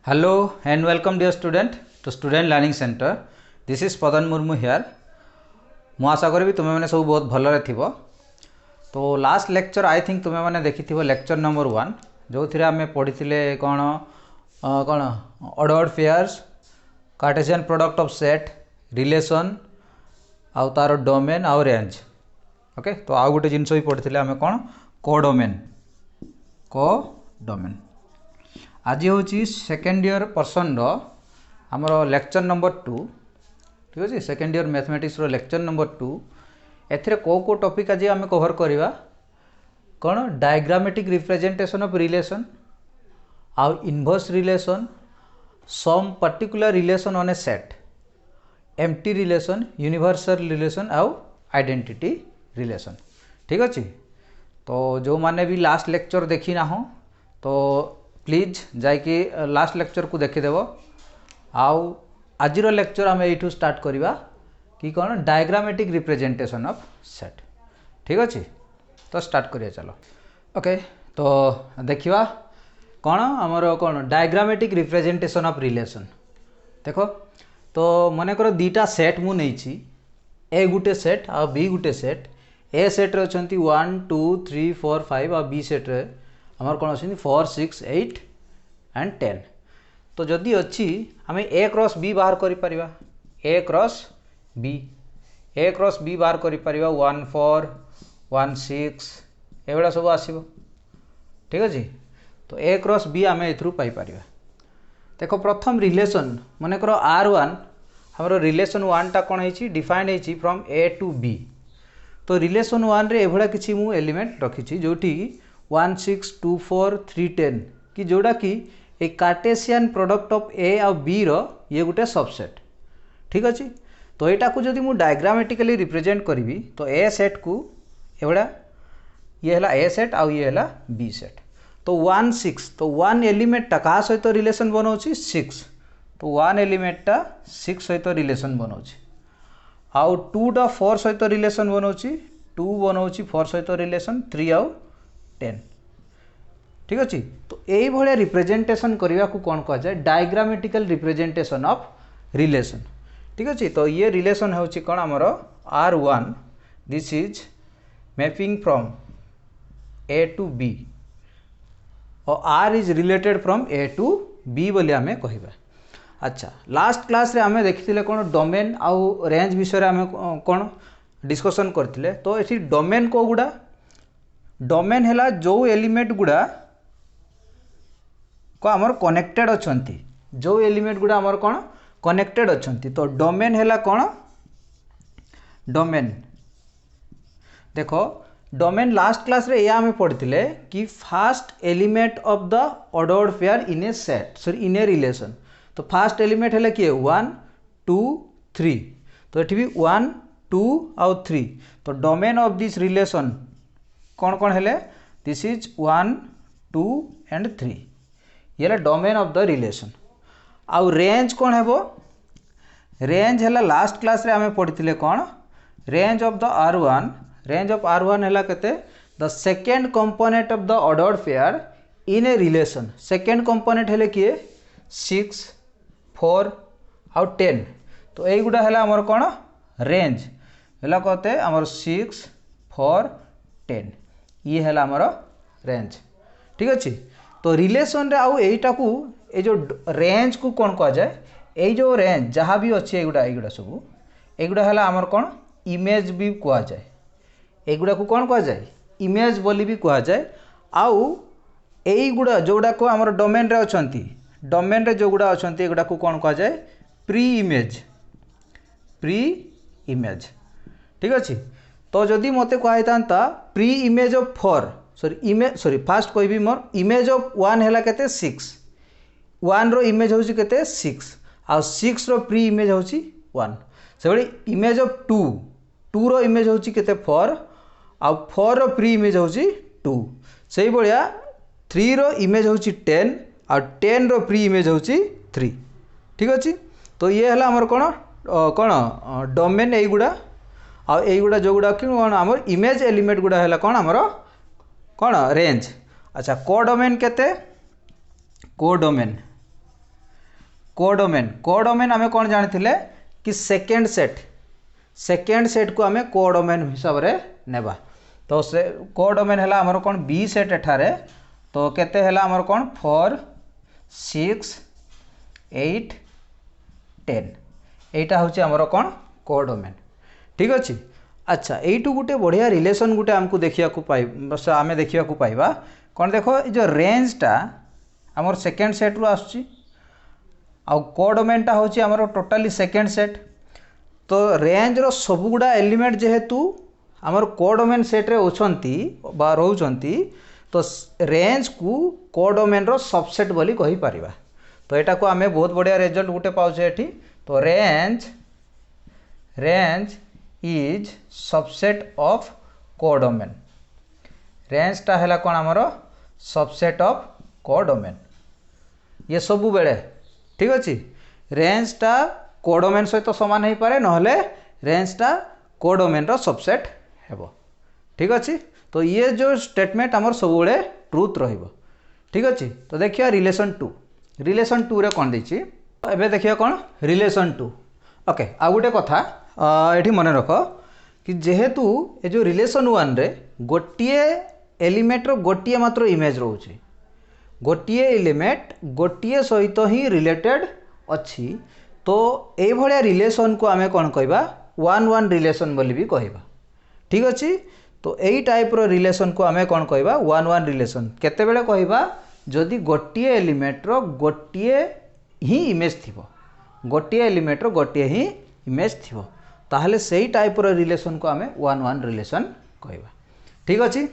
Hello and welcome dear student to Student Learning Center. This is Padan Murmu here. मु आशा करी तुम मैंने सब बहुत भलरे थिबो. तो लास्ट लेक्चर आई थिंक तुम मैंने देखि थिबो लेक्चर नंबर 1 जो थिरे आमे पढिथिले कोन ordered pairs, Cartesian product of set, relation आउ तार डोमेन आउ रेंज. ओके तो आउ गोटे जिंस भी पढिथिले आमे कोन कोडोमेन आज हूँ सेकेंड ईयर पर्सन आमर लेक्चर नंबर 2 ठीक अच्छे second year mathematics lecture number 2 एथिरे को टॉपिक आज आम कवर करवा कौन डायग्रामेटिक रिप्रेजेंटेशन ऑफ रिलेशन आउ inverse relation some particular relation on a set empty relation universal relation आउ आइडेंटिटी रिलेशन ठीक अच्छे. तो जो माने भी लास्ट लेक्चर देखी ना हो तो प्लीज जाकि लास्ट लेक्चर को देखीदेव. आउ आज लेक्चर आम यू स्टार्ट करवा कि कौन डायग्रामेटिक रिप्रेजेंटेशन ऑफ सेट ठीक अच्छे. तो स्टार्ट करिए चलो. ओके तो देखिवा कौन आमर कौन डायग्रामेटिक रिप्रेजेंटेशन ऑफ रिलेशन. देखो तो मन कर दीटा सेट मु नहीं ए गुटे सेट आ बी गुटे सेट. ए सेट रे अछंती 1 2 3 4 5 आ बी सेट रे आमर कौन अच्छी 4 6 8 एंड 10. तो जदि अच्छी आम ए क्रॉस बी बाहर कर ए क्रॉस बी बाहर कर 1 4 1 6 एगुड़ा सब आसो ठीक अच्छे. तो ए क्रॉस बी आम एपार. देखो प्रथम रिलेशन मन कर R1 आमर रिलेशन 1 टा कौन है डिफाइंड है फ्रॉम ए टू बी. तो रिलेशन 1 रे एभला किसी मु एलिमेंट रखी जोटी 1 6 2 4 3 10 कि जोड़ा कि a Cartesian product of A आ बी रो ये गोटे सबसेट ठीक अच्छे. तो यहाँ को जदि मु डायग्रामेटिकली रिप्रेजेंट करी तो ए सेट को एवड़ा ये है ए सेट आउ ये है बी सेट. तो 1 6 तो 1 एलिमेंट टा क्या सहित रिलेशन बनाऊँगी 6. तो 1 एलिमेंट टा 6 सहित रिलेशन बनाऊँगी. आउ 2 टा 4 सहित रिलेशन बनाऊँगी 2 बनाऊँगी 4 सहित रिलेशन 3 आउ 10 ठीक अच्छे. तो यही भाया रिप्रेजेंटेशन करने को कौन कह जाए डायग्रामेटिकल रिप्रेजेंटेशन ऑफ रिलेशन ठीक अच्छे. तो ये रिलेशन होची कौन आमर R1 this is mapping from A to B और R is related from A to B बोली आमे कहबा. अच्छा लास्ट क्लास रे आमे देखिथिले कौन डोमेन आउ रेंज विषय आमे कौन डिस्कशन करथिले. तो एठी डोमेन को गुडा डोमेन हैला जो एलिमेंट गुडा को आमर कनेक्टेड अछंती जो एलिमेंट गुडा आमर कौन कनेक्टेड अछंती. तो डोमेन हैला कौन डोमेन देखो डोमेन लास्ट क्लास रे या हमें पढ़थिले कि first element of the ordered pair in a set sorry in a relation. तो फर्स्ट एलिमेंट है किए 1 2 3. तो ये भी 1 2 आउ 3. तो डोमेन ऑफ दिस रिलेशन कौन कौन है दिस इज 1 2 एंड 3 ये डोमेन ऑफ द रिलेशन. आउ रेंज कौन है वो रेंज है लास्ट क्लास रे आमे पढ़िथिले कौन रेंज ऑफ द R1 है केते the second component of the ordered pair in a relation. Second component है किए 6 4 आउ 10. तो यही गुड़ा है आमर कौन रेंज है कहते आमर 6 4 10 ये है आमर रेंज ठीक अच्छे. तो रिलेशन रे आउ एटा को ए जो रेंज को कौन कह जाए ए जो रेंज जहाँ भी अच्छे एगुड़ा सब एगुड़ा है आमर कौन इमेज भी कह जाए. एगुड़ा को कौन कह जाए इमेज बोली भी कह जाए. आउ एई गुड़ा जोड़ा को आमर डोमेन रे अछंती डोमेन रे जो गुड़ा अछंती एगुड़ा को कौन कह जाए प्री इमेज ठीक अच्छे. तो जदि मते कहता pre image of 4 sorry fast कहबी मोर इमेज ऑफ 1 है केते 6 1 रो इमेज होची केते 6 आ 6 रो प्री इमेज होची 1. से बड़ी इमेज ऑफ 2 रो इमेज होची केते 4 आ 4 रो प्री इमेज होची 2. सेही बलिया 3 रो इमेज होची 10 आ 10 रो प्री इमेज होची 3 ठीक अच्छे. तो ये है हमर कौन डोमेन एगुड़ा आ एगुड़ा जो गुड़ा कि कौन आमर इमेज एलिमेंट गुड़ा है कौन आमर कौन रेंज. अच्छा कोडोमेन केते कोडोमेन कोडोमेन आम कौन जानी कि सेकेंड सेट को आम कोडोमेन हिसाब से नेबा। तो से कोडोमेन है आमर कौन बी सेट एठारे तो केते है आमर कौन 4 6 8 10 एटा हूँ आमर कौन कोडोमेन। ठीक अच्छे। अच्छा यू गोटे बढ़िया रिलेशन गोटे आमको देखा आम देखा पाइबा कौन देख जो रेंजटा आमर सेकेंड सेट रु आसुची आउ कोडोमेनटा हूँ आमर टोटाली सेकेंड सेट। तो रेंज रो सब गुड़ा एलिमेंट जेहेतु आमर कोडोमेन सेट रे ओछंती बा रहउचंती तो रेंज को कोडोमेन रो सबसेट बोली कहि परिबा। तो एटा को आमे बहुत बढ़िया रिजल्ट गोटे पाउछे एठी। तो range is subset of codomain. रेंजटा है कौन आमर सबसेट ऑफ कोडोमेन ये सबु बेले। ठीक अच्छे। रेंजटा कोडोमेन सहित सामान हो पारे नहले रेंजटा कोडोमेन रो सबसेट हेबो। ठीक अच्छे। तो ये जो स्टेटमेंट आमर सब ट्रुथ रहिबो। ठीक अच्छे। तो देखिए रिलेशन टू रे कौन देछि एबे देखिए कौन रिलेशन टू। ओके आ गोटे कथा ये मन रख कि जेहेतु ये जो रिलेशन वन रे गोटिए एलिमेंट रो गोटिए मात्र इमेज रोचे गोटिए एलिमेंट गोटिए सहित ही रिलेटेड अच्छी। तो ये भाया रिलेशन को आमे कौन कहबा 1-1 रिलेशन बोली भी कहबा। ठीक अच्छे। तो यही टाइप रो रिलेशन को आमे कौन कहबा 1-1 रिलेशन केते बेले कहबा जदि गोटिए एलिमेंट रो गोटिए ही इमेज थिबो गोटिए एलिमेंट रो गोटिए ही इमेज थिबो ताहले सही टाइप रो रिलेशन को आमे 1-1 रिलेशन कहबा। ठीक अच्छे।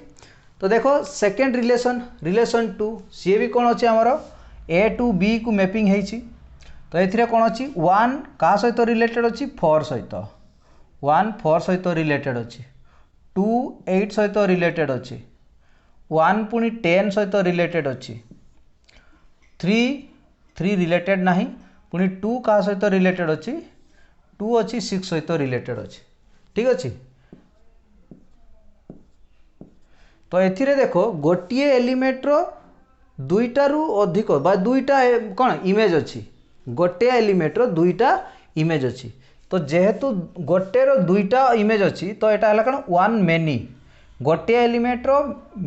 तो देखो सेकेंड रिलेशन टू सी भी कौन अच्छे आमर ए टू बी को मैपिंग होती। तो ये कौन अच्छी 1 क्या सहित रिलेटेड अच्छी 4 सहित 1 4 सहित रिलेटेड अच्छी 2 8 सहित रिलेटेड अच्छी 1 पुणी 10 सहित रिलेटेड अच्छी 3 रिलेटेड ना पुणी 2 क्या सहित रिलेटेड अच्छी 2 अच्छी 6 सहित रिलेटेड अच्छी। ठीक अच्छे। तो ये देखो गोटे एलिमेंट रो दुईटा रु अधिक बा दुईटा कौन इमेज अच्छी गोटे एलिमेंट रो दुईटा इमेज अच्छी। तो जेहेतु गोटे रो दुईटा इमेज अच्छी तो यहाँ है कौन 1 मेनी गोटे एलिमेंट रो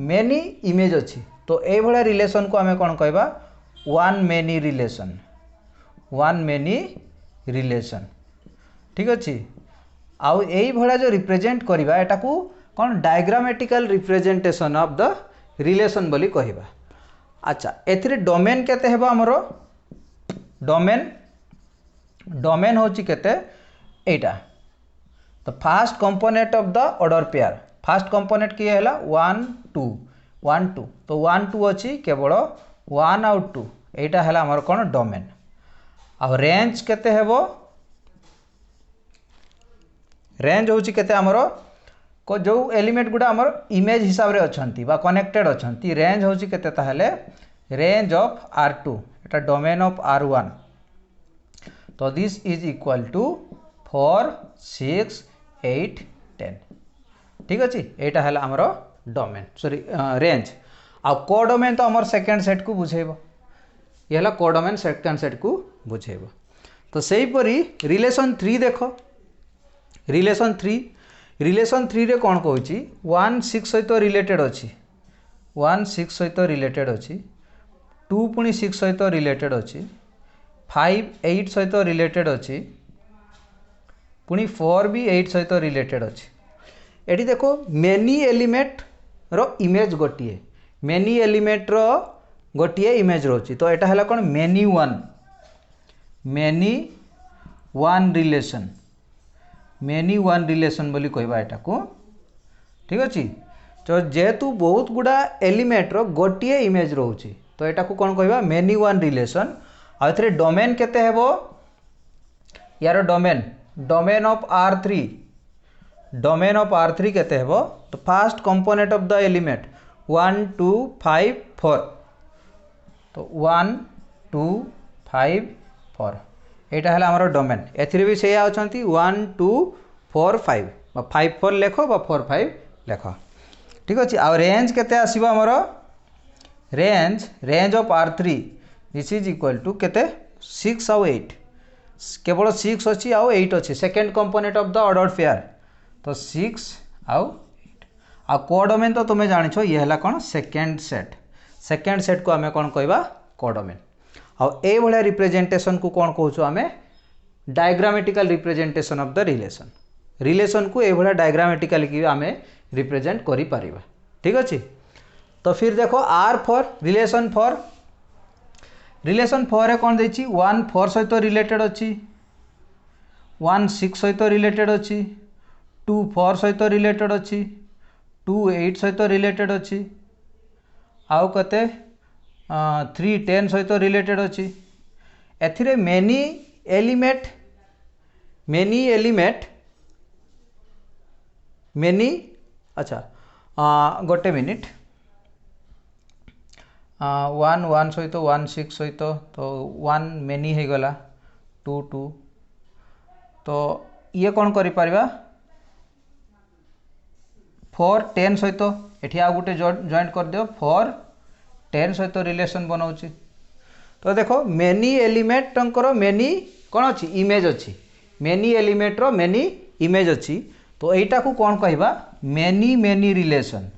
मेनी इमेज अच्छी। तो ये भाया रिलेशन को आमे कौन कहबा 1 मेनी रिलेशन। ठीक अच्छे। आउ यही भाया जो रिप्रेजेंट करवा एटा को कौन diagrammatical representation of the relation बोली कहबा। अच्छा एथिरे डोमेन केते हेबा हमरो डोमेन होची केते एटा। तो fast component of the order pair first component किए हैला 1 2 तो 1 2 अच्छी केवल 1 आउ 2 एटा हैला हमर कोन डोमेन। आ रेंज केते हेबो रेंज होची केते हमरो को जो एलिमेंट गुड़ा आमर इमेज हिसाब रे अछंती बा कनेक्टेड अछंती रेंज होची केते ताहले range of R2 Etah domain of R1। तो दिस इज इक्वल टू 4 6 8 10। ठीक अच्छे। एटा है आमर डोमेन सॉरी रेंज आ कोडोमेन तो आमर सेकेंड सेट को बुझेब ये है कोडोमेन सेकेंड सेट को बुझेब। तो सही परी रिलेशन 3 देख रिलेशन 3 रे कौन कहूँ 1 6 सहित रिलेटेड अच्छी 1 6 सहित रिलेटेड अच्छी 2 पुणी 6 सहित रिलेटेड अच्छी 5 8 सहित रिलेटेड अच्छी पुणी 4 भी 8 सहित रिलेटेड अच्छी। एटी देखो मेनी एलिमेंट रो इमेज गोटे मेनी एलिमेंट रो गोटे इमेज रोची। तो यहाँ है कौन मेनी वन रिलेशन बोली कहबा एटा को। ठीक अच्छे। तो जेहेतु बहुत गुड़ा एलिमेंट रो गोटे इमेज रोची तो यहाँ को कौन कहबा मेनी वन रिलेशन। आ एथरे डोमेन केते हेबो यार डोमेन ऑफ R3 केते हेबो। तो fast component of the element 1 2 5 4 तो 1 2 5 4 यहाँ है आमर डोमेन एथिरे भी से अच्छी 1 2 4 5 5 4 लेख 4 5 लेख। ठीक अच्छे। आ रेंज केते आसीबो आमर range of R3 this is equal to केते 6 आउ 8 केवल 6 अच्छी आउ 8 अच्छी second component of the order pair तो 6 आउ 8 आ कोडोमेन तो तुम्हें जान ये है कौन सेकेंड सेट को आम कौन कहवा कोडोमेन आउ ए भाया रिप्रेजेंटेशन को कौन कहूँ आम diagrammatical representation of the relation को ए भाया डायग्रामेटिकल की आम रिप्रेजेंट करि परिबा ठीक अच्छे। तो फिर देखो आर फॉर रिलेशन फॉर कौन देछि 1 4 सहित रिलेटेड अच्छी 1 6 सहित रिलेटेड अच्छी 2 4 सहित रिलेटेड अच्छी 2 8 सहित रिलेटेड अच्छी आउ कते 3 10 सहित रिलेटेड अच्छी एथिरे मेनी अच्छा गोटे मिनिट 1 1 सहित 1 6 सहित तो 1 मेनी हो गला 2 2 तो ये कौन करि परिबा 4 10 सहित एठी आ गुटे जॉइंट कर दियो 4 10 सहित रिलेशन बनाउची। तो देखो मेनी एलिमेंट टंकर मेनी कौन अच्छी इमेज अच्छी मेनी एलिमेंट रो मेनी इमेज अच्छी तो एटा को कौन कहबा मेनी रिलेशन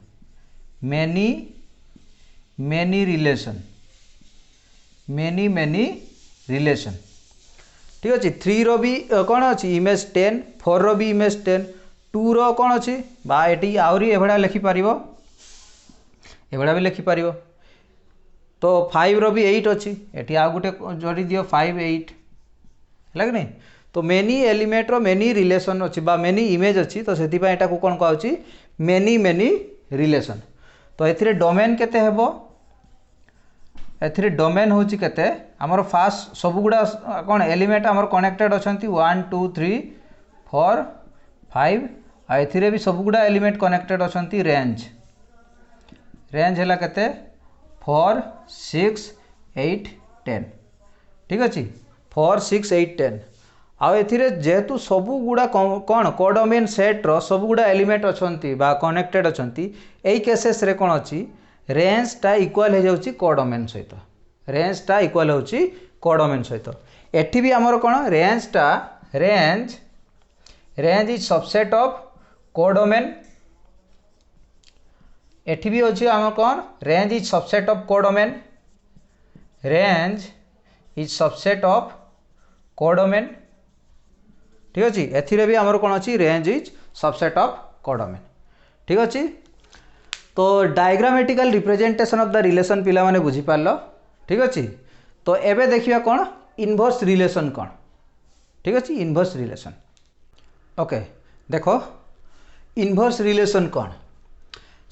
ठीक अच्छे 3 रो भी कौन अच्छी इमेज 10 4 रो भी इमेज 10 2 रो कौन अच्छी बा एटी आउरी एभड़ा लिखि पारिबो एभड़ा भी लिखि पारिबो तो 5 रो भी 8 अच्छी एटी आ गुटे जोड़ी दियो 5 8 है कि नहीं। तो मेनी एलिमेंट रो मेनी रिलेशन अच्छी बा मेनी इमेज अच्छी तो सेति पय एटा को कोन कहउची मेनी रिलेशन। तो एथिरे डोमेन केते हेबो एथिरे डोमेन होची केते हमर फास्ट सब गुडा कोन एलिमेंट हमर कनेक्टेड अछंती 1 2 3 4 5 आ एथिरे भी सब गुडा एलिमेंट कनेक्टेड अछंती रेंज हैला केते 4 6 8 10 ठीक अछि 4 6 8 10 आ एथिरे जेहेतु सबु गुडा कौन कोडोमेन सेट रो सबु गुडा एलिमेंट अछंती बा कनेक्टेड अछंती एई केसेस रे कोन अछि रेंज टा इक्वल हो जाउची कोडोमेन सहित एठी भी हमर कोन range is subset of codomain एठी भी अछि हमर कोन range is subset of codomain ठीक अच्छे एथिरे भी आमर कौन अच्छी range is subset of codomain ठीक अच्छे। तो diagrammatical representation of the relation पिला माने बुझी पारलो ठीक अच्छे। तो एबे देखिया कौन इनवर्स रिलेशन कौन ठीक अच्छे इनवर्स रिलेशन ओके देखो इनवर्स रिलेशन कौन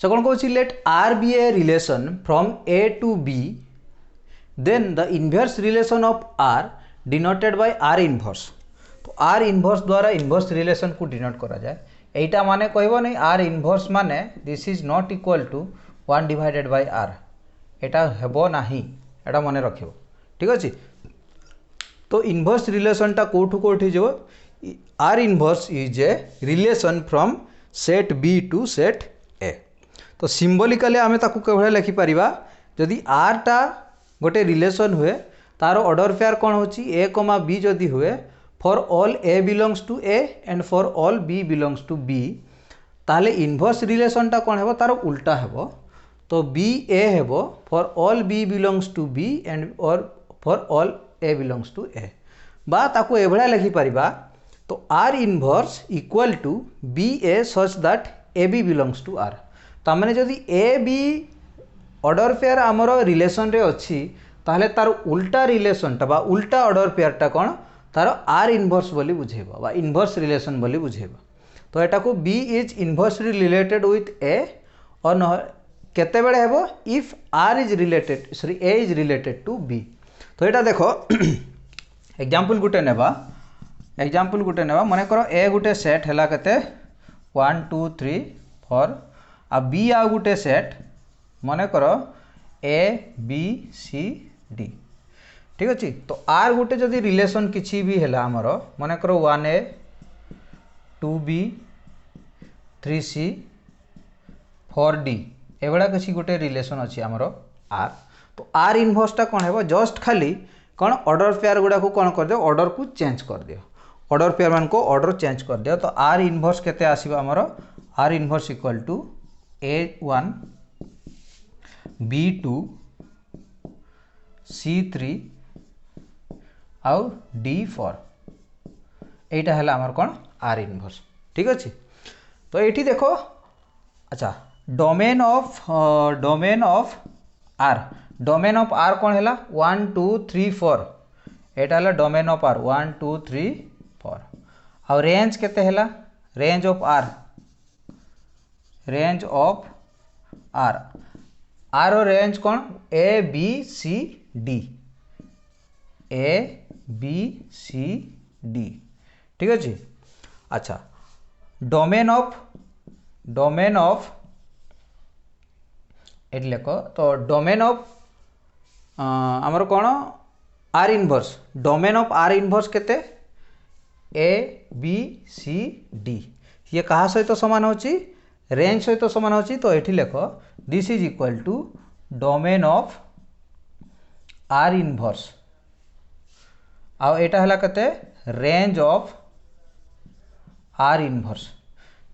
से कौन कहूँ let R be a relation from A to B then the inverse relation of R denoted by R inverse. तो आर इनवर्स द्वारा इनवर्स रिलेशन को डिनोट करा जाए एटा माने कहबो नहीं आर इनवर्स माने this is not equal to 1 divided by R एटा हेबो नाही एटा माने रखिबो ठीक अछि। तो इनवर्स रिलेशन टा कोठी जो R inverse is a relation from set B to set A. तो सिंबलिकली आमे ताकू केभळे लिखि परिबा जदि आर टा गोटे रिलेशन हुए तार ऑर्डर पेयर कौन होची ए कमा बी जदि हुए for all A belongs to A and for all B belongs to B ताले इनवर्स रिलेशन टा कौन हेबो तार उल्टा हेबो। तो बी ए हेबो for all B belongs to B and और for all A belongs to A बा ताकू एभळा लिखि परिबा। तो R inverse equal to B A such that A B belongs to R तामाने जदि ए बी ऑर्डर पेयर आमर रिलेशन रे अछि ताहले तार उल्टा रिलेशन टा बा उल्टा ऑर्डर पेयर टा कौन तार आर इनवर्स बोली बुझेबो बा इनवर्स रिलेशन बोली बुझेबो। तो एटा को B is inversely related with A और न केते बेले हेबो if R is related sorry A is related to B. तो एटा देखो एग्जांपल गुटे नेबा मने करो ए गुटे सेट हैला केते 1 2 3 4 आ बी आ गुटे सेट मने करो ए बी सी डी ठीक अच्छे। तो आर गोटे जदि रिलेशन किसी भी है आमर मन कर 1A 2B 3C 4D एभा किसी गोटे रिलेशन अच्छी आमर आर। तो आर इनवर्सटा कौन है जस्ट खाली कौन ऑर्डर पेयर गुड़ा को कौन कर दियो ऑर्डर को चेंज कर दियो ऑर्डर पेयर मान को ऑर्डर चेंज कर दियो तो आर इनवर्स केते आसीबो हमरो are inverse equal to A1 B2 C3 आउ D4 एटा हला हमर कोन आर इनवर्स ठीक अछि। तो एठी देखो अच्छा डोमेन ऑफ आर कौन है 1 2 3 4 एटा है डोमेन ऑफ आर 1 2 3 4 और रेंज केते है रेंज ऑफ आर रेंज कौन ए बी सी डी ठीक अच्छे। अच्छा डोमेन ऑफ ये लेख तो डोमेन ऑफ आमर कौन are inverse domain of R inverse केते ए बी सी डी ये कहा सहित समान होची रेंज सहित समान होची तो ये लेख this is equal to domain of R inverse आउ एटा हला केते रेंज ऑफ आर इनवर्स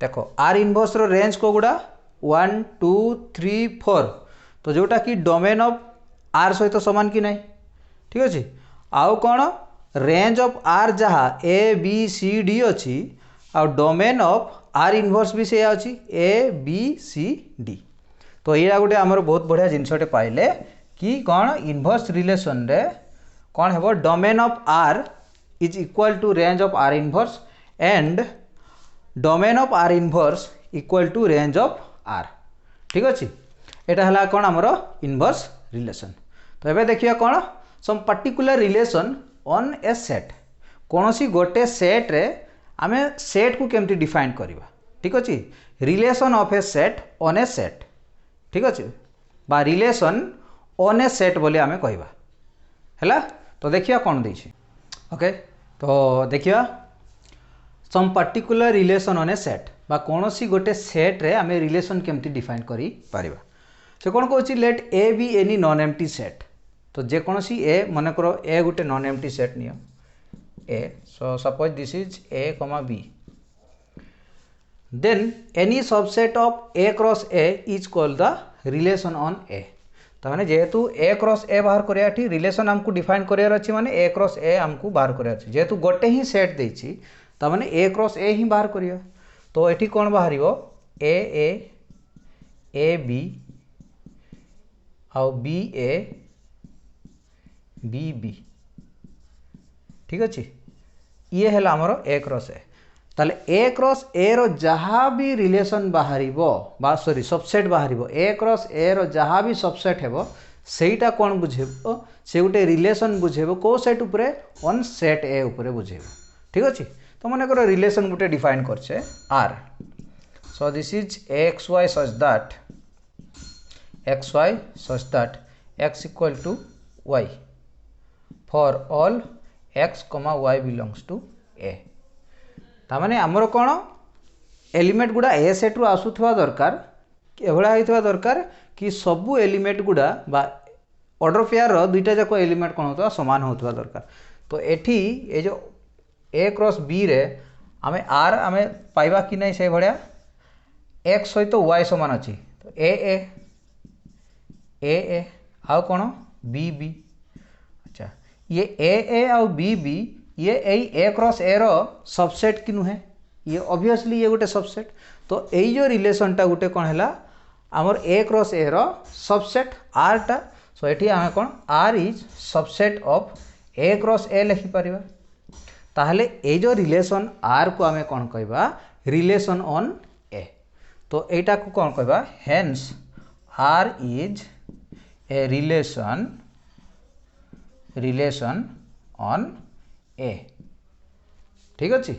देखो आर इनवर्स रो रेंज को गुड़ा 1 2 3 4 तो जोटा कि डोमेन ऑफ आर सहित समान कि नहीं ठीक अच्छे। आउ कौन रेंज ऑफ आर जहाँ ए बी सी डी अच्छी आउ डोमेन ऑफ आर इनवर्स भी से अच्छी ए बी सी डी तो यहाँ गोटे आमर बहुत बढ़िया जिनसटे पाइले कि कौन इनवर्स रिलेशन रे कौन है domain of R is equal to range of R inverse and domain of R inverse equal to range of R ठीक अच्छे। एटा हला कौन आमर इनवर्स रिलेशन। तो ये देखिए कौन some particular relation on a set कौन सी गोटे सेट रे आमे सेट को केमती डिफाइन करवा ठीक अच्छे relation of A set on a set ठीक अच्छे बा रिलेशन ऑन ए सेट बोले आमे कहवा हैला। तो देखिए कौन देछि ओके तो देखिए some particular relation on a set बा कौन सी गोटे सेट रे आमे रिलेशन केमती डिफाइन करि परिबा से कौन कहछि let A B any non empty set तो जेकोसी ए मन कर ए गोटे नॉन एम्प्टी सेट नियो A so suppose this is A comma B then any subset of A cross A is called the relation on A तो मैंने जेहेतु ए क्रॉस ए बाहर करिया ठी रिलेशन हमको डिफाइन करियार अछि माने ए क्रॉस ए हमको बाहर करिया अछि जेहेतु गोटे ही सेट देछि तो मैंने ए क्रॉस ए ही बाहर करिया तो एठी कौन बाहर ए बी आउ बी ए बी बी ठीक अच्छे ये है आमर ए क्रॉस ए ताले ए क्रॉस ए रो जहाँ भी रिलेशन बाहर बा सॉरी सबसेट बाहर ए क्रॉस ए रो जहाँ भी सबसेट हेबो सेटा कौन बुझेबो से गोटे रिलेशन बुझेबो को सेट उपरे ऑन सेट ए उपरे बुझेबो ठीक अच्छे। तो मन कर रिलेशन गोटे डिफाइन करछे R so this is x y such that x equal to y for all x comma y belongs to A तामाने आमर कौन एलिमेंट गुड़ा ए सेट रु आसुथवा दरकार एभला होइथवा दरकार कि सबू एलिमेंट गुड़ा बा ऑर्डर पेयर रो दुईटा जाक एलिमेंट कौन होता समान होथवा दरकार। तो एठी ए जो ए क्रॉस बी रे आमे आर आमे पाइबा कि नहीं से भड़िया एक्स सहित वाई समान अच्छी तो ए आउ कौन बी बी अच्छा ये ए आउ बी बी ये ए क्रॉस ए रो सबसेट कि नुहे ये ऑब्वियसली ये गोटे सबसेट तो यही जो रिलेशनटा गोटे कौन है आमर ए क्रॉस ए रो सबसेट आर टा सो ये आम कौन R is subset of A cross A लिखिपर ताहले ये जो रिलेशन आर को आम कौन कहवा रिलेशन ऑन ए तो यटा को कौन कहवा hence R is a relation on A ठीक अच्छे।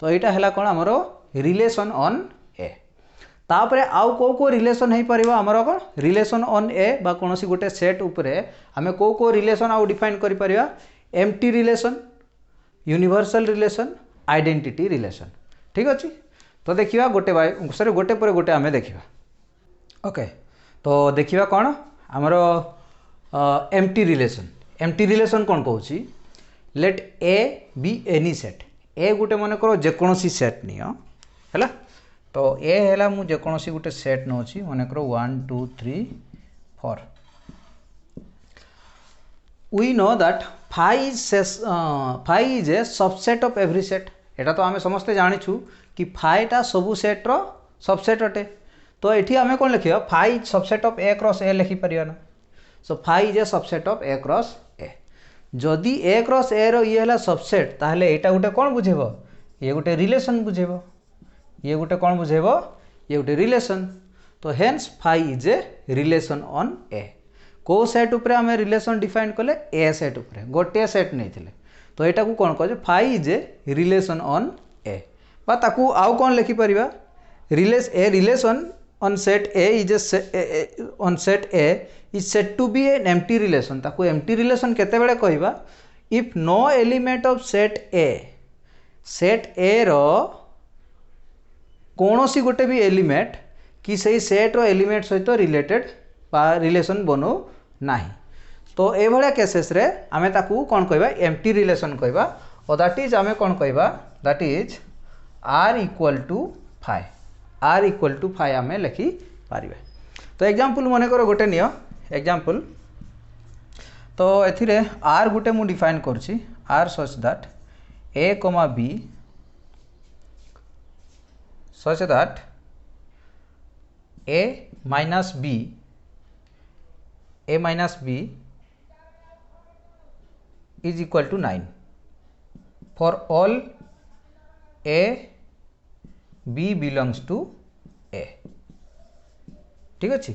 तो यहाँ है कौन आमर रिलेशन ऑन ए तापरे आउ को रिलेशन हो पार आमर कौन रिलेशन ऑन ए बा कौन सी गोटे सेट उपरे आमे को रिलेशन आउ डिफाइन करि परिबा empty relation universal relation identity relation ठीक अच्छे। तो देखिए गोटे सॉरी गोटे पर गोटे आमे देखिबा ओके। तो देखिए कौन आमर एम्प्टी रिलेशन एम्प्टी रिलेशन कौन कहूँ let A B any set A गोटे मन कर जेकोसी सेट नियो है तो ए है मुझे जेकोसी गोटे सेट नौ मन कर 1 2 3 4 we know that phi is a subset of every set एटा तो आम समस्ते जाचु कि फाइटा सबू सेट्र सबसेट अटे तो ये आम कौन लिखा phi subset of A cross A लिखिपर ना so phi is a subset of A cross A जदि ए क्रॉस ए रो ये है सबसेट ताहले एटा गोटे कौन बुझेब ये गोटे रिलेशन बुझेब ये गोटे कौन बुझेब ये गोटे रिलेशन तो hence phi is a relation on A को सेट उपरे आम रिलेशन डिफाइन कले ए सेट उपरे गोटे सेट नहीं तो यहाँ को कौन कहे phi is a relation on A बा ताकू आउ कौन लिखिपर a relation on set A is a on set A is set to be an empty relation ताकू एम्प्टी रिलेशन केते बेले कहबा if no element of set A रो कौनसी गोटे भी एलिमेंट कि सही सेट रो एलिमेंट सहित रिलेटेड बा रिलेशन बनो नाही तो ये भाया केसेस रे आमे ताकू कौन कहबा एम्प्टी रिलेशन कहबा और दैट इज आमे कौन कहबा that is R equal to phi आमे लिखि पारिबे तो एग्जांपल मन कर गोटे नियो एग्जांपल तो एथिरे आर गोटे मु डिफाइन करछि are such that a comma b such that a minus b is equal to 9 for all a b belongs to a ठीक अच्छे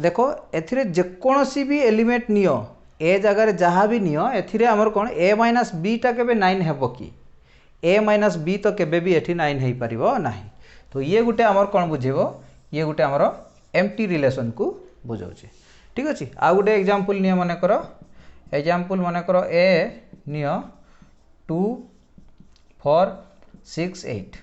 देखो एथिरे जेकोसी भी एलिमेंट नियो ए जगह जहाँ भी नियो एथिरे आमर कौन ए माइनस बी टा केबे 9 हेबो कि ए माइनस बी तो केबे भी एठी 9 हेई परिबो नाही तो ये गुटे आमर कौन बुझेबो ये गुटे आमर एम्प्टी रिलेशन को बुझाउछे ठीक अच्छे आ गुटे एग्जांपल नियो माने करो एग्जांपल मन कर ए नियो 2 4 6 8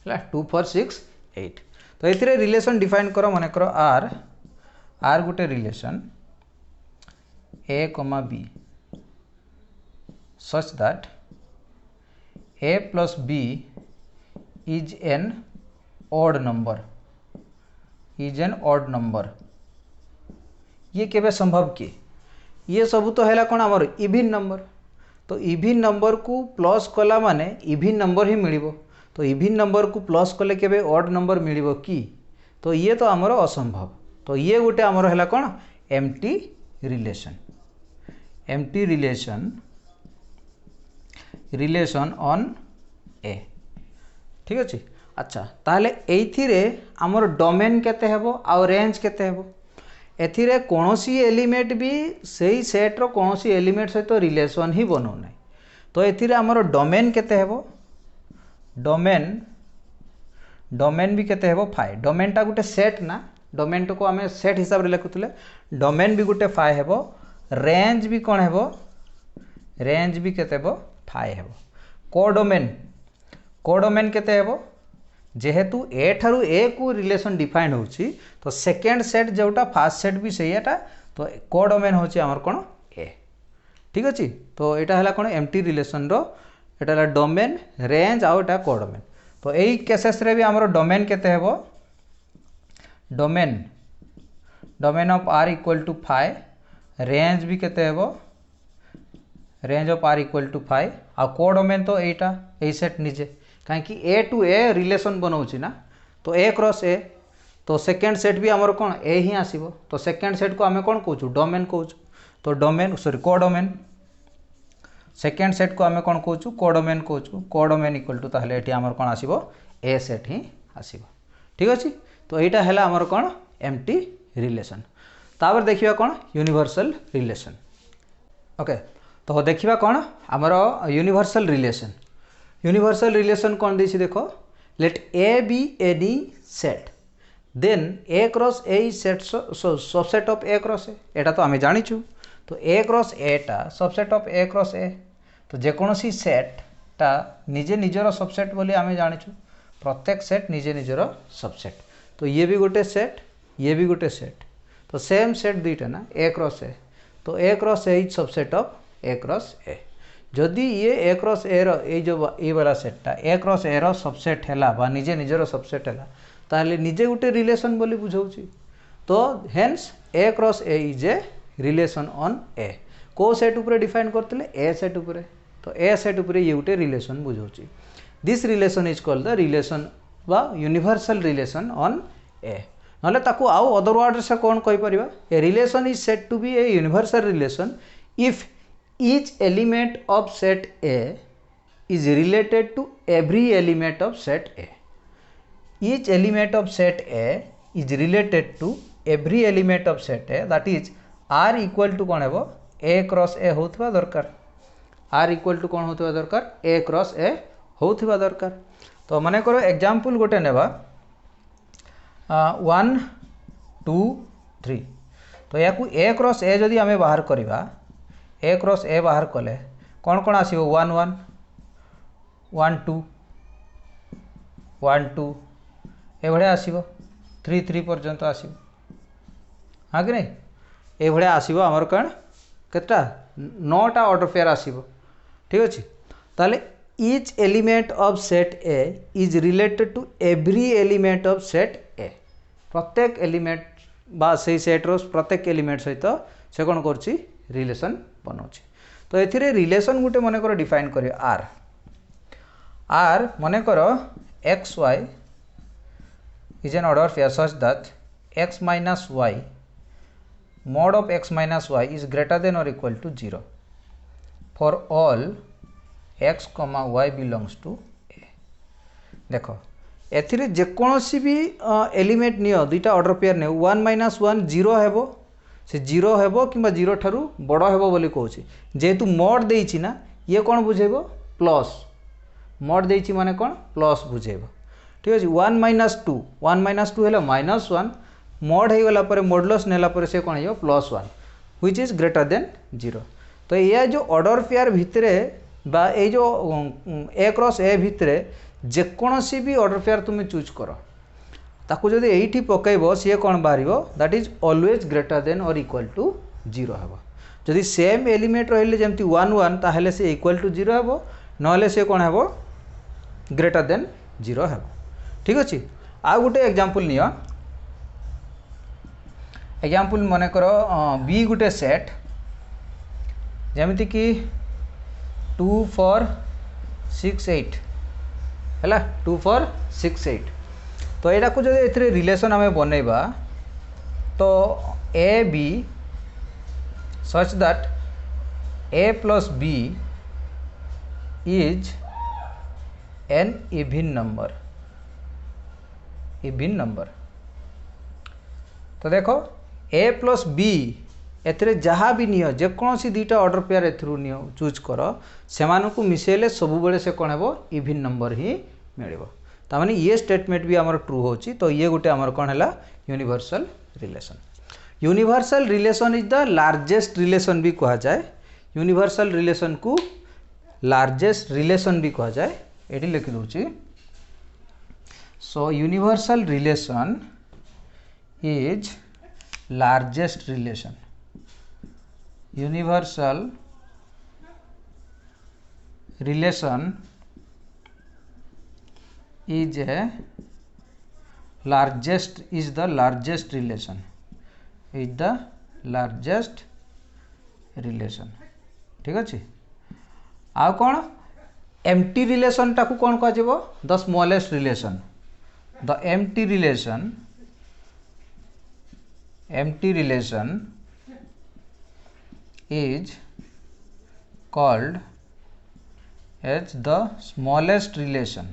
है 2 4 6 8 तो ये रिलेशन डिफाइन कर मन कर आर गोटे relation a comma b such that a plus b is an odd number ये केबे संभव कि ये सब तो है कौन आमर इभिन नंबर तो इभिन नंबर को प्लस कला माने इभिन नंबर ही मिलिबो तो इभिन नंबर को प्लस कले केबे ऑड नंबर मिलिबो कि तो ये तो आमर असंभव तो ये गोटे आमर है कौन एम्प्टी रिलेशन ऑन ए ठीक अच्छे अच्छा ताहले एइथिरे आमर डोमेन केते हेबो आ रेंज केते हेबो एथिरे कौनसी एलिमेंट भी सही सेट्र कौनसी एलिमेंट सहित तो रिलेशन ही बनाऊ ना तो एथिरे आमर डोमेन केते हेबो डोमेन भी केते हेबो फाइ डोमेनटा गोटे सेट ना डोमेन को आम सेट हिसाब रे लिखुतले डोमेन भी गोटे फाइ हेबो रेंज भी कौन हेबो रेंज भी केते हेबो फाइ हेबो कोडोमेन केते हेबो जेहेतु ए ठारू ए को रिलेशन डिफाइन होची तो सेकेंड सेट जोटा फास्ट सेट भी सहीटा तो कोडोमेन होची आमर कोन ए ठीक अच्छे तो यहाँ है कौन एम्प्टी रिलेशन रो एटा है डोमेन रेंज आउटा कोडोमेन तो यही केसेस रे भी आमर डोमेन केते हेबो domain of R equal to phi range भी केते हेबो range of R equal to phi आ कोडोमेन तो एटा ए सेट निजे कहीं ए टू ए रिलेशन बनाऊँ ना तो ए क्रॉस ए तो सेकेंड सेट भी आमर कौन ए ही आसो तो सेकेंड सेट को आम कौन कहूँ डोमेन कहूँ तो domain sorry codomain second set को आम कौन कहूँ कोडोमेन इक्वल टू ताहले एठी आमर कौन आसीबो ए सेट ही आसीबो ठीक अच्छे तो यहाँ है आमर कौन एम्प्टी रिलेशन तापर देखिबा कौन यूनिवर्सल रिलेशन ओके तो देखिबा कौन आमर यूनिवर्सल रिलेशन कौन देछि देखो let A B any set then A cross A set subset of A cross A एटा तो आम जानिछु तो ए क्रॉस ए टा subset of A cross A तो जेकोसी सेट टा निजे निजर सबसेट बोली आम जानिछु प्रत्येक सेट निजे निजर सबसेट तो ये भी गोटे सेट ये भी गोटे सेट तो सेम सेट दुईटा ना ए क्रॉस ए तो A cross A is subset of A cross A. जदि ये ए क्रॉस ए रो जो ये वाला सेटटा ए क्रॉस ए रो सबसेट हैला बा निजे निजर सबसेट हैला ताले निजे गुटे रिलेशन बोली बुझाउची। तो hence A cross A is a relation on A. को सेट उपरे डिफाइन करथिले ए सेट उपरे। तो ए सेट उपरे ये गुटे रिलेशन बुझाउची। This relation is called the relation बा यूनिवर्सल रिलेशन ऑन ए। नले ताकू आउ अदर वर्ड से कौन कहि परिबा a relation is said to B a universal relation if each element of set A is related to every element of set A. Each element of set A is related to every element of set A, that is R equal to कौन है A cross A होथवा दरकार। R equal to कौन होथवा दरकार A cross A होथवा दरकार। तो माने करो example गोटे नेबा 1 2 3। तो याकू A cross A जदि आमे बाहर करिबा ए क्रॉस ए बाहर कले कौन कौन आसीबो 1 1 1 2 1 2 ए भळे आसीबो 3 3 पर्यंत आसीबो। हाँ कि नहीं ए भळे आसीबो हमर कण केटा 9टा ऑर्डर पेयर आसीबो। ठीक अछि ताले each element of set A is related to every element of set A. प्रत्येक एलिमेंट बा सेई सेट रो प्रत्येक एलिमेंट सहित से कौन करछि रिलेशन बनाऊँ। तो ये रिलेशन गोटे मन कर डिफाइन कर आर आर मन कर x y is an order pair such that x minus y mod of x minus y is greater than or equal to 0 for all x comma y belongs to a। देखो एथिरे जेकोसी भी element neo दुईटा order pair ने 1 minus 1 0 हेबो से 0 हेबो किंबा 0 ठारू बड़ हेबो बोली कहूची। जेहेतु मॉड देइछि ना ये कौन बुझेबो प्लस मॉड देइछि माने कौन प्लस बुझेबो। ठीक अछि 1 माइनस 2 1 माइनस 2 हेला माइनस 1 मॉड हे गला परे मॉडुलस नेला परे से कौन हेबो plus 1 which is greater than 0। तो ये जो ऑर्डर पेयर भितरे बा ए जो ए क्रॉस ए भितरे जेकोसी भी ऑर्डर पेयर तुम चूज कर ताकू जदि एठी पकैबो सी कौन बाहर that is always greater than और इक्वल टू 0 हेबो। जदि सेम एलिमेंट रहिले जेमती 1 1 ताहले से इक्वल टू 0 हेबो नहले से कौन हेबो ग्रेटर देन 0 हेबो। ठीक अछि आ गुटे एग्जांपल नियो। एग्जांपल मन कर बी गुटे सेट जेमती कि 2 4 6 8 हैला 2 4 6 8। तो यहाँ को जब ए रिलेशन आम बनइबा तो a b such that a plus b is an even number. तो देखो ए प्लस बी एथिरे जहाँ भी नियो जेकोसी दुईटा ऑर्डर पेयर एथरू नियो चूज कर से मिसेले सब बेले से कौन हेबो इवन नंबर ही मिलिबो। तामाने ये स्टेटमेंट भी आमर ट्रू होची। तो ये गोटे आमर कौन है universal relation. Universal relation is the largest relation भी कहा जाए। यूनिवर्सल रिलेशन को लार्जेस्ट रिलेशन भी कहा जाए। ये लिखि दूची। So universal relation is largest relation. Universal relation is the largest relation ठीक अच्छे। आ कौन एम्प्टी रिलेशन टाकू कौन कह the smallest relation. The empty relation is called as the smallest relation।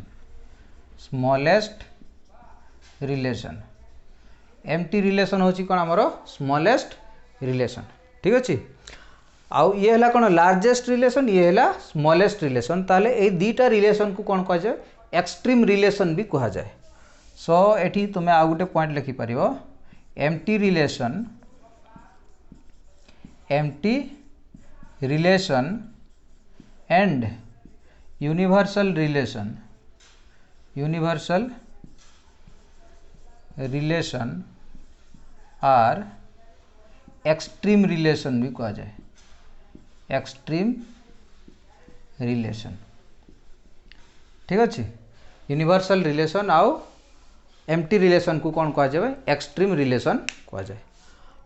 Empty relation होची कौन आमर स्मॉलेस्ट रिलेशन। ठीक अच्छे। आउ ये है कौन लार्जेस्ट रिलेशन ये है स्मॉलेस्ट रिलेशन। ताले ए दीटा रिलेशन को कौन कह जाए एक्सट्रीम रिलेशन भी कहा जाए। सो एठी तुम्हें आ गोटे पॉइंट लिखि पारिबो empty relation and universal relation are extreme relation भी कह जाए, एक्सट्रीम रिलेशन। ठीक अच्छे, यूनिवर्सल रिलेशन आउ एम्प्टी रिलेशन को कौन कह जाए, एक्सट्रीम रिलेशन कह जाए।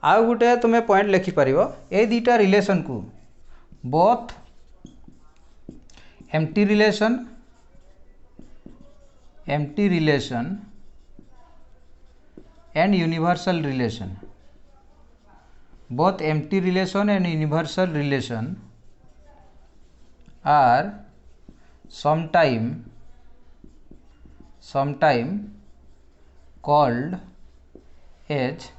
आउ गोटे तुम्हें पॉइंट लिखि पारिबो, ए दीटा रिलेशन को both empty relation and universal relation, both empty relation and universal relation are sometime called as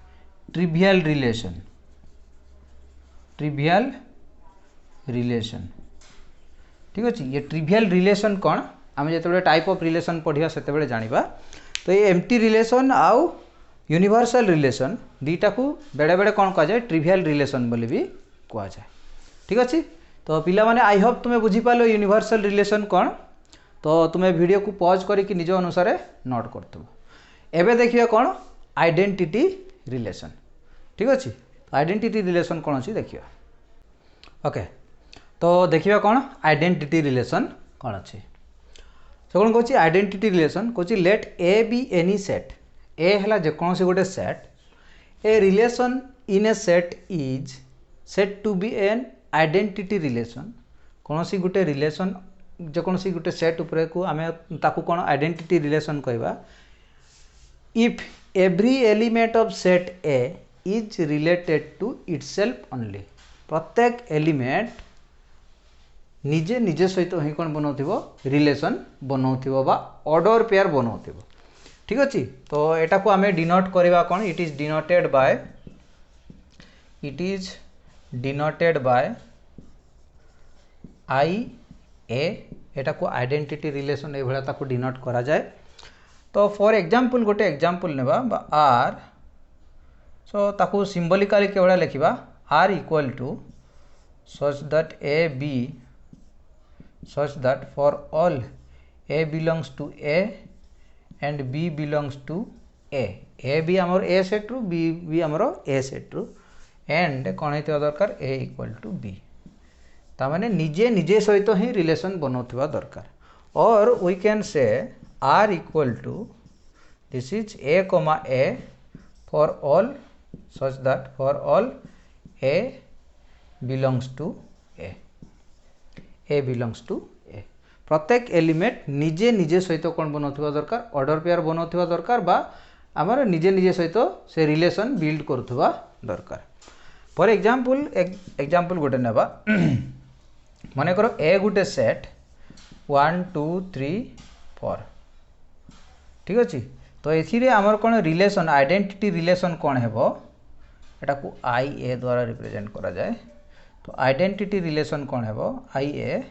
trivial relation, ठीक अच्छे। ये ट्रिवियल रिलेशन कौन आम जो टाइप ऑफ रिलेशन पढ़ा से जाना। तो ये एम्प्टी रिलेशन आउ यूनिवर्सल रिलेशन दीटा को बेड़े बेड़े कौन कह जाए, ट्रिवियल रिलेशन बोली भी कह जाए। ठीक अच्छे, तो पिला माने आई होप तुम्हें बुझीपार यूनिवर्सल रिलेशन कौन। तो तुम्हें वीडियो को पॉज करके निज अनुसार नोट करथबो। एबे देखिए कौन आइडेंटिटी रिलेशन। ठीक अच्छे, आइडेंटिटी रिलेशन कौन अच्छी देखिए। ओके, तो देखिए कौन आइडेंटिटी रिलेशन कौन अच्छे। तो कौन कहूँ आइडेंटिटी रिलेशन कहूँ let A B any set, A है जेकोसी गोटे set, a relation in a set is set to be an identity relation. कौन सी गोटे रिलेशन जेकोसी गोटे सेट उपरे को आमे ताकू कौन आइडेंटिटी रिलेशन कहबा, if every element of set A is related to itself only. प्रत्येक एलिमेंट निजे निजे सहित ही कौन बनाउथिबो, रिलेशन बनाउथिबो बा ऑर्डर पेयर बनाउथिबो। ठीक अच्छे, तो एटा को आमे डिनोट करवा कौन, इट इज डिनोटेड बाय आई ए। एटा को आइडेंटिटी रिलेशन ए भला ताको डिनोट करा जाए। तो फॉर एग्जांपल गोटे एग्जांपल नेबा बा आर, सो ताको सिंबलिकली के भला लिखिबा R equal to such that A B, such that for all A belongs to A and B belongs to A भी आमर A सेट रु, B भी आमर A सेट रु, एंड कौन होता दरकार A इक्वल टू B। तामाने निजे निजे सहित ही रिलेशन बनाउथिबा दरकार। Or we can say R equal to this is A comma A for all such that for all A belongs to A belongs to A. प्रत्येक एलिमेंट निजे निजे सहित कौन बनाउथिबा दरकार, ऑर्डर पेयर बनाउथिबा दरकार बा आमर निजे निजे सहित से रिलेशन बिल्ड करुथिबा दरकार। फॉर एग्जांपल गोटे नेबा, माने करो ए गोटे सेट 1 2 3 4। ठीक अच्छे, तो एथिरे आमर कौन रिलेशन आइडेंटिटी रिलेशन कौन हेबो, एटा को आई ए द्वारा रिप्रेजेंट करा जाए। तो आइडेंटिटी रिलेशन कौन है आई ए,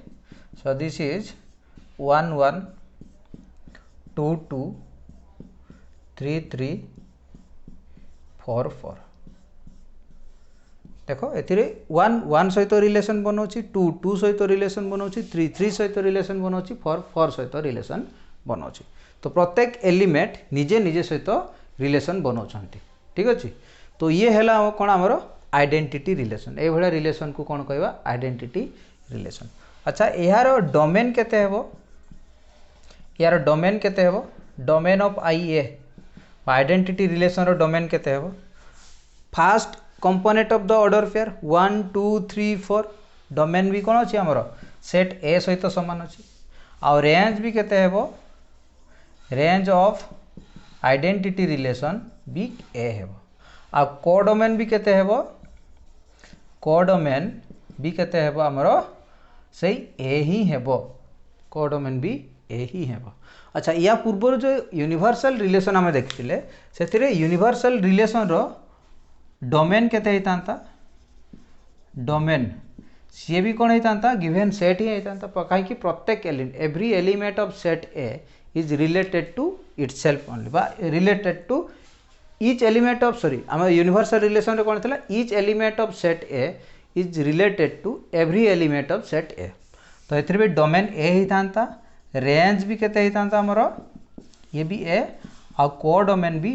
सो दिस इज 1 1 2 2 3 3 4 4। देखो एथिरे 1 1 सहित रिलेशन बनाउछि, 2 2 सहित रिलेशन बनाउछि, 3 3 सहित रिलेशन बनाउछि, 4 4 सहित रिलेशन बनाउछि। तो प्रत्येक एलिमेंट निजे निजे सहित रिलेशन बनाउछन्ति। ठीक अच्छे, तो ये हैला कौन आमर आइडेंटिटी रिलेशन। ए भला रिलेशन को कौन कहवा, आइडेंटिटी रिलेशन। अच्छा, यार डोमेन केते हेबो, यार डोमेन केते हेबो, domain of I A identity relation रो डोमेन केते हेबो। First component of the order pair 1 2 3 4, domain भी कौन अछि हमरो सेट ए सहित समान अछि। आ रेंज भी केते हेबो, रेंज ऑफ आइडेंटिटी रिलेशन भी ए हेबो। आ कोडोमेन भी केते हेबो, कोडोमेन भी केते हेबो हमरो सही ए ही हेबो, कोडोमेन भी ए ही हेबो। अच्छा, या पूर्व जो यूनिवर्सल रिलेशन आमे देखिले सेथिरे यूनिवर्सल रिलेशन रो डोमेन केते हेतांता, डोमेन सी भी कौन होता गिवेन सेट ही होता कहीं प्रत्येक every element of set A is related to itself only बा related to each element of sorry आम यूनिवर्सल रिलेशन रे कौन था each element of set A is related to every element of set A. तो ये भी domain ए होता, range भी केते होता आमर ये भी ए आ कोडोमेन भी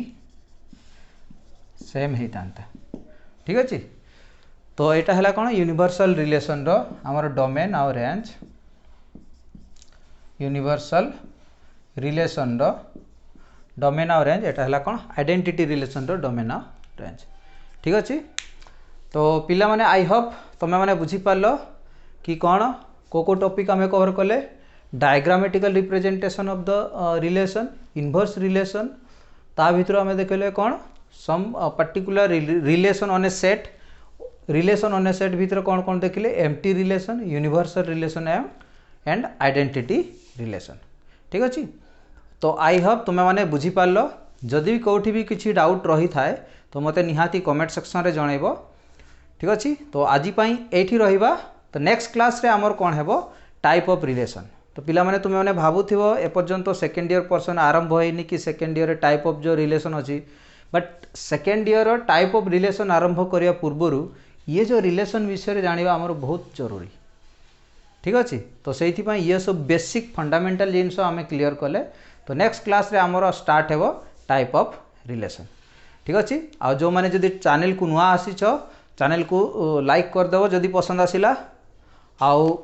सेम होता। ठीक अच्छे, तो यहाँ है कौन यूनिवर्सल रिलेशन रो आमर डोमेन आउ रेंज यूनिवर्सल रिलेशन रो डोमेन आउ रेंज यहाँ है कौन आइडेंटिटी रिलेशन रो डोमेन आउ रेंज ठीक अच्छे। तो पिला माने आई होप तुम्हें मैंने बुझीपार कि कौन को टॉपिक आम कवर कले diagrammatical representation of the relation inverse relation ता भीतर आम देखले कौन some particular relation on a set relation on a set भीतर कौन कौन देखिले empty relation universal relation and identity relation ठीक अच्छे। तो आई होप तुम्हें मैंने बुझीपार जदि भी कौटी भी किसी डाउट रही थाए तो मते निहाती कमेंट सेक्शन रे जनइबो ठीक अच्छे। तो आज ये रहिबा तो नेक्स्ट क्लास रे आमर कौन हेबो टाइप ऑफ रिलेशन। तो पिला माने तुमे माने भाबुथिबो एपर्यंत सेकेंड ईयर पर्सन आरंभ होइनी कि सेकेंड ईयर टाइप ऑफ जो रिलेशन अच्छी but second year type of relation आरंभ करिया पूर्वरु ये जो रिलेशन विषय जानिबा आमर बहुत जरूरी ठीक अच्छे। तो सेइथि पई ये सब बेसिक फंडामेंटल जिनस आमे क्लियर कले तो नेक्स्ट क्लास रे आमर स्टार्ट हेबो टाइप ऑफ रिलेशन ठीक अच्छे। आ जो माने जदि चैनल को नुआ आसीछ चैनल को लाइक करदेव जदि पसंद आसिला आउ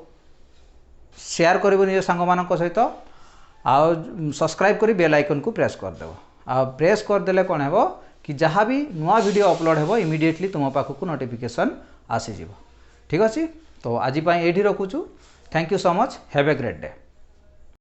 शेयर कर निज सांग मान सहित आउ सब्सक्राइब कर बेल आइकन को प्रेस करदेव आ प्रेस करदेले कौन है कि जहाँ भी नुआ वीडियो अपलोड हो इमिडिएटली तुम पाखक नोटिफिकेशन आसीज ठीक अच्छे। तो आज ये रखुचु thank you so much have a great day.